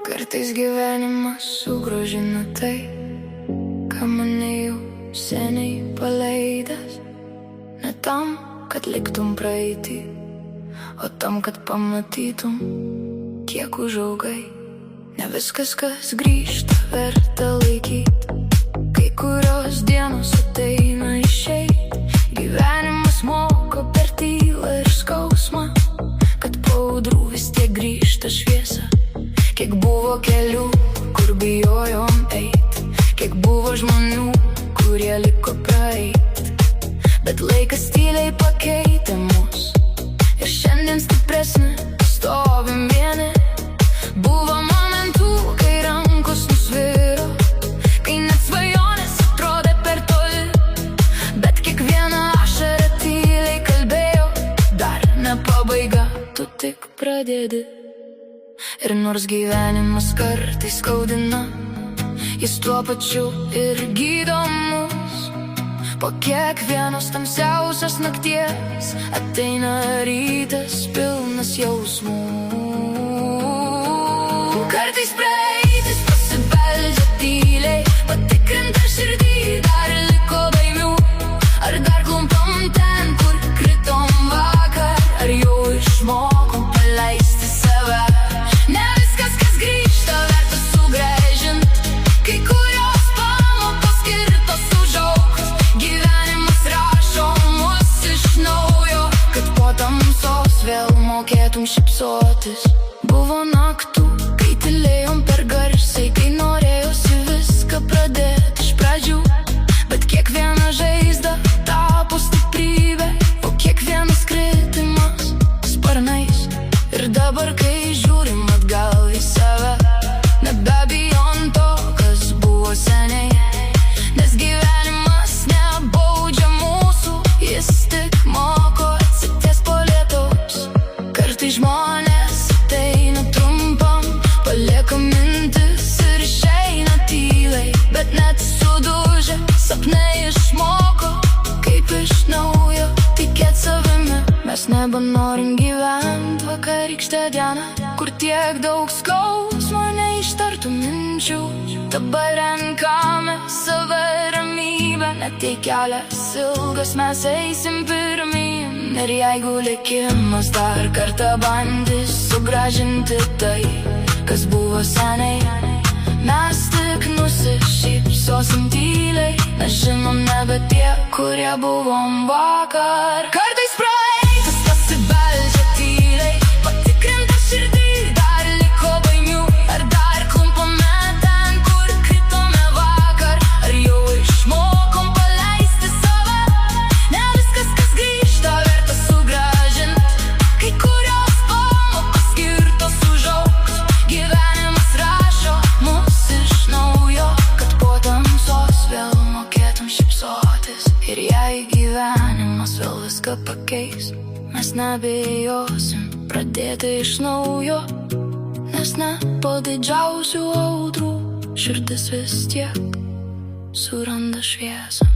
Kartais gyvenimas sugrąžina tai, ką mane jau seniai paleidęs. Ne tam, kad liktum praeitį, o tam, kad pamatytum, kiek užaugai. Ne viskas, kas grįžta, verta laikyt. Kai kurios dienos ateina išeit. Gyvenimas moko per tylą ir skausmą, kad po audrų vis tiek grįžta šviesa. Kiek buvo kelių, kur bijojom eit, kiek buvo žmonių, kurie liko praeit. Bet laikas tyliai pakeitė mus, ir šiandien stipresni stovim vieni. Buvo momentų, kai rankos nusviro, kai net svajonės atrodė per toli. Bet kiekviena ašara tyliai kalbėjo, dar ne pabaiga, tu tik pradedi. Ir nors gyvenimas kartais skaudina, jis tuo pačiu ir gydo mus. Po kiekvienos tamsiausios nakties ateina rytas pilnas jausmų. Kartais praeitis pasibeldžia tyliai, patikrinta širdį, dar liko baimių. Ar dar klumpam ten, kur kritom vakar, ar jau išmokom paleisti save. Ne viskas, kas grįžta, verta sugrąžint. Kai kurios pamokos skirtos užaugt. Gyvenimas rašo mus iš naujo, kad po tamsos vėl mokėtum šypsotis. Buvo naktų, kai tylėjom per garsiai, kai norėjosi viską pradėti iš pradžių. Bet kiekviena žaizda tapo stiprybė, o kiekvienas kritimas sparnais. Ir dabar, kai žiūrim atgal į save, nebebijom to, kas buvo seniai. Nes gyvenimas nebaudžia mūsų, jis tik moko atsities po lietaus. Kartais žmonės ateina trumpam, palieka mintis ir išeina tyliai. Bet net sudužę sapnai išmoko, kaip iš naujo tikėt savimi. Mes nebenorim gyvent vakarykštę dieną, kur tiek daug skausmo neištartų minčių. Dabar renkame savo ramybę, net jei kelias ilgas, mes eisim pirmyn. Ir jeigu likimas dar kartą bandys sugrąžinti tai, kas buvo seniai, mes tik nusišypsosim tyliai. Mes žinom nebe tie, kurie buvom vakar. Kartais praeitis pasibeldžia tyliai, patikrinta širdį, dar liko baimių. Ar dar klumpame ten, kur kritome vakar, ar jau išmokom paleisti save. Ne viskas, kas grįžta, verta sugrąžint. Kai kurios pamokos skirtos užaugt. Gyvenimas rašo mus iš naujo, kad po tamsos vėl mokėtum šypsotis. Ir jei gyvenimas vėl viską pakeis, mes nebijosim pradėti iš naujo. Nes ne po didžiausių audrų širdis vis tiek suranda šviesą.